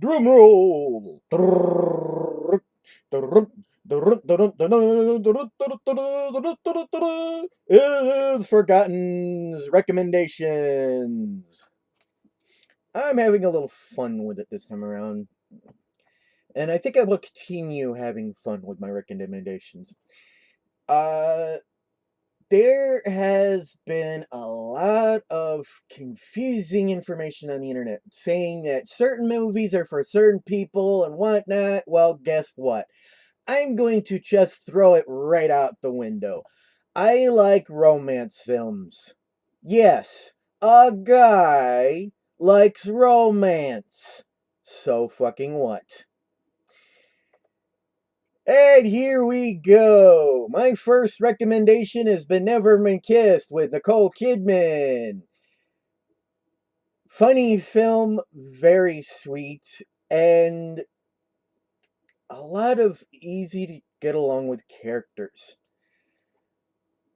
Drum roll. Is Forgotten's recommendations. I'm having a little fun with it this time around, and I think I will continue having fun with my recommendations. Uh, there has been a lot of confusing information on the internet saying that certain movies are for certain people and whatnot. Well, guess what? I'm going to just throw it right out the window. I like romance films. Yes, a guy likes romance. So fucking what? And here we go. My first recommendation has been Never Been Kissed with Nicole Kidman. Funny film, very sweet, and a lot of easy to get along with characters.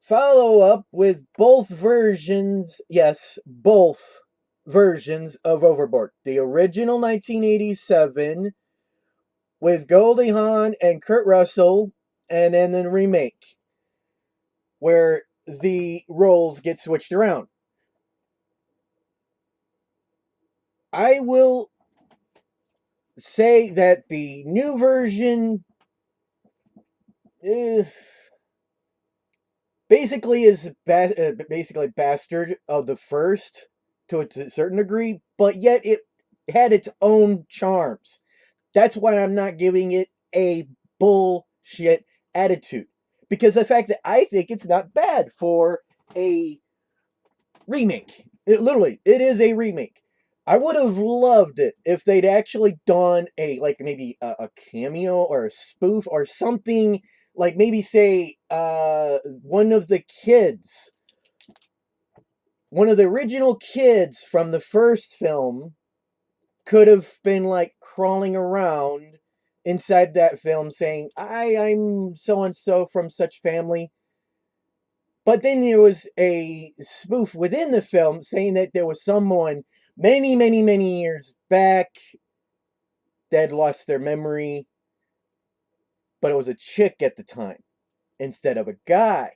Follow up with both versions, yes, both versions of Overboard. The original 1987 with Goldie Hawn and Kurt Russell, and then the remake where the roles get switched around. I will say that the new version is basically bastard of the first to a certain degree, but yet it had its own charms. That's why I'm not giving it a bullshit attitude. Because the fact that I think it's not bad for a remake. It is a remake. I would have loved it if they'd actually done a like maybe a cameo or a spoof or something, like maybe say one of the kids, one of the original kids from the first film could have been like crawling around inside that film saying, I'm so and so from such family. But then there was a spoof within the film saying that there was someone many, many, many years back that lost their memory, but it was a chick at the time instead of a guy.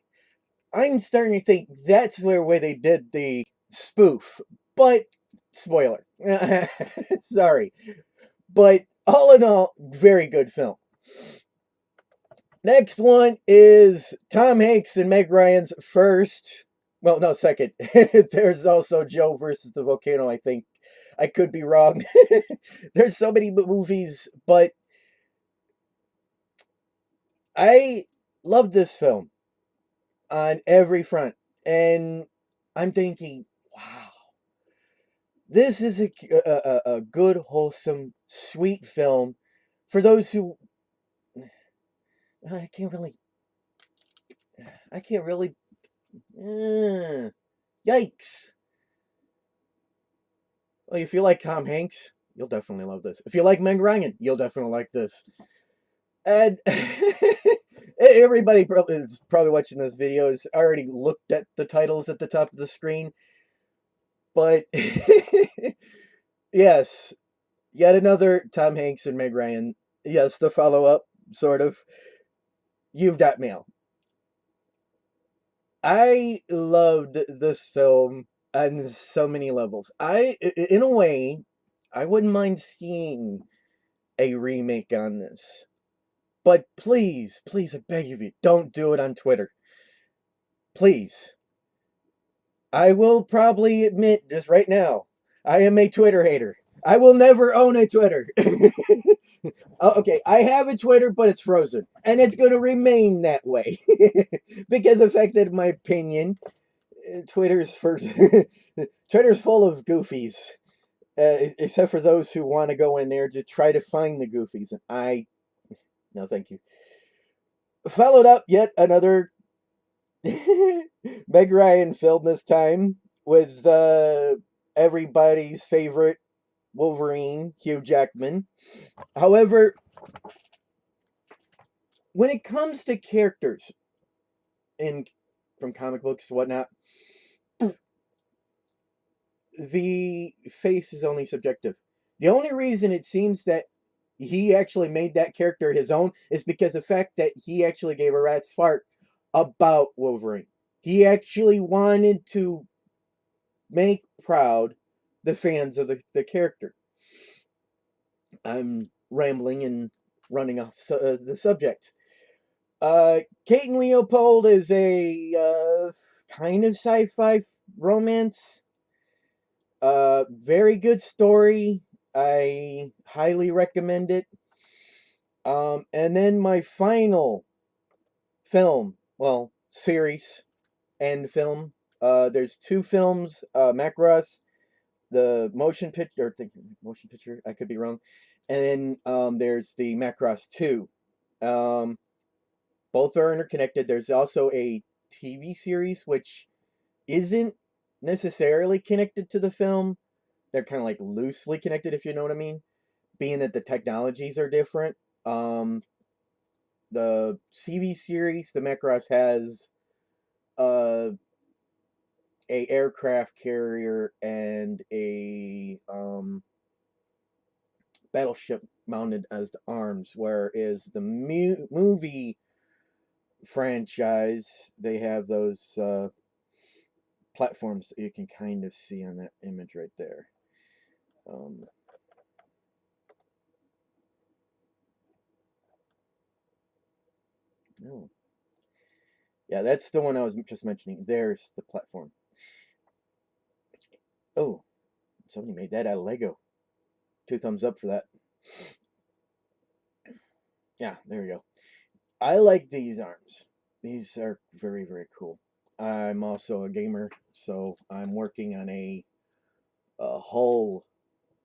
I'm starting to think that's where they did the spoof. But spoiler. Sorry. But all in all, very good film. Next one is Tom Hanks and Meg Ryan's first. Well, no, second. There's also Joe versus the volcano, I think. I could be wrong. There's so many movies, but I love this film on every front. And I'm thinking, wow, this is a good, wholesome, sweet film for those who I can't really, I can't really, yikes. Well, if you like Tom Hanks, you'll definitely love this. If you like Meg Ryan, you'll definitely like this. And everybody is probably watching this video has already looked at the titles at the top of the screen. But yes, yet another Tom Hanks and Meg Ryan. Yes, the follow up, sort of. You've Got Mail. I loved this film on so many levels. In a way, I wouldn't mind seeing a remake on this. But please, please, I beg of you, don't do it on Twitter. Please. I will probably admit just right now, I am a Twitter hater. I will never own a Twitter. Okay, I have a Twitter, but it's frozen. And it's going to remain that way. Because of the fact that, in my opinion, Twitter's first. Twitter's full of goofies. Except for those who want to go in there to try to find the goofies. And no, thank you. Followed up yet another Meg Ryan film this time with everybody's favorite Wolverine, Hugh Jackman. However, when it comes to characters in from comic books and whatnot, the face is only subjective. The only reason it seems that he actually made that character his own is because of the fact that he actually gave a rat's fart about Wolverine. He actually wanted to make proud the fans of the character. I'm rambling and running off the subject. Kate and Leopold is a kind of sci-fi romance. Very good story. I highly recommend it. And then my final film, well, series and film. There's two films. Macross, the motion picture. I could be wrong. And then there's the Macross 2. Um, both are interconnected. There's also a TV series which isn't necessarily connected to the film. They're kind of like loosely connected, if you know what I mean. Being that the technologies are different. Um, the TV series, the Macross has uh, a aircraft carrier and a battleship mounted as the arms, whereas the movie franchise, they have those platforms that you can kind of see on that image right there. No. Yeah, that's the one I was just mentioning. There's the platform. Oh, somebody made that out of Lego. 2 thumbs up for that. Yeah, there we go. I like these arms. These are very, very cool. I'm also a gamer, so I'm working on a hull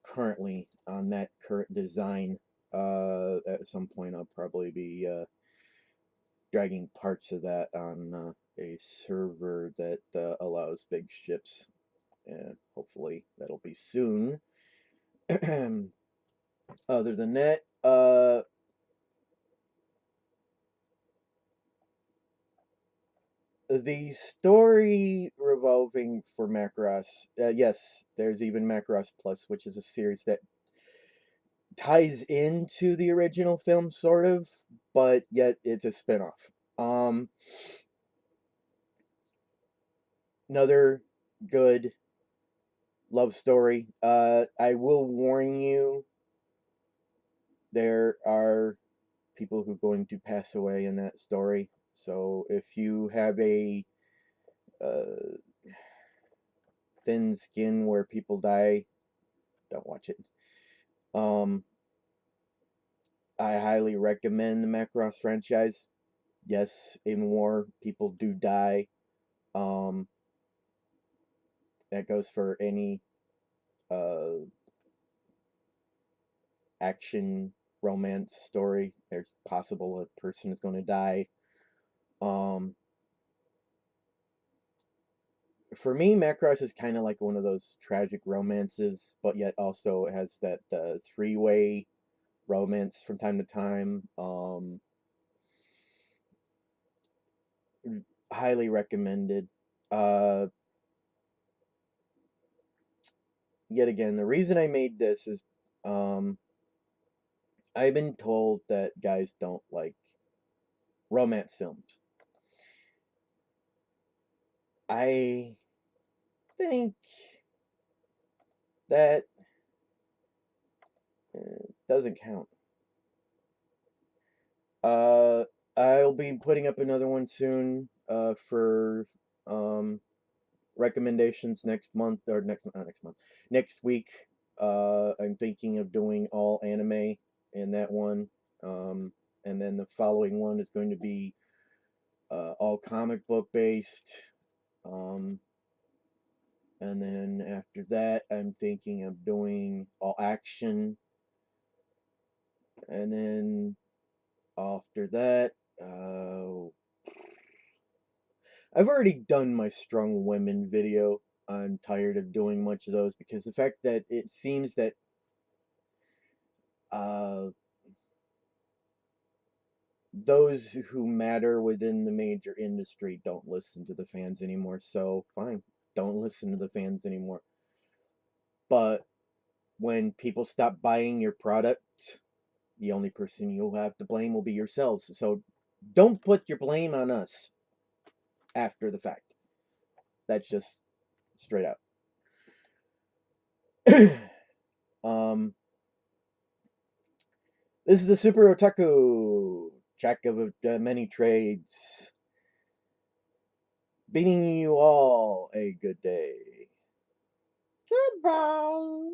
currently on that current design. At some point, I'll probably be dragging parts of that on a server that allows big ships. And hopefully that'll be soon. Other than that, the story revolving for Macross, yes, there's even Macross Plus, which is a series that ties into the original film, sort of, but yet it's a spinoff. Um, another good love story. I will warn you, there are people who are going to pass away in that story. So if you have a uh, thin skin where people die, don't watch it. Um, I highly recommend the Macross franchise. Yes, in war, people do die. Um, that goes for any uh, action romance story. There's possible a person is going to die. Um, for me, Macross is kind of like one of those tragic romances, but yet also has that three-way romance from time to time. Highly recommended. Uh, Yet again, the reason I made this is um, I've been told that guys don't like romance films. I think that doesn't count. Uh, I'll be putting up another one soon for um, recommendations next month, or not next month, next week. I'm thinking of doing all anime in that one. Um, and then the following one is going to be all comic book based. Um, and then after that, I'm thinking of doing all action. And then after that, I've already done my strong women video. I'm tired of doing much of those because the fact that it seems that uh, those who matter within the major industry don't listen to the fans anymore. So fine, don't listen to the fans anymore. But when people stop buying your product, the only person you'll have to blame will be yourselves. So don't put your blame on us after the fact. That's just straight out. um, this is the Super Otaku, jack of many trades, bidding you all a good day. Goodbye.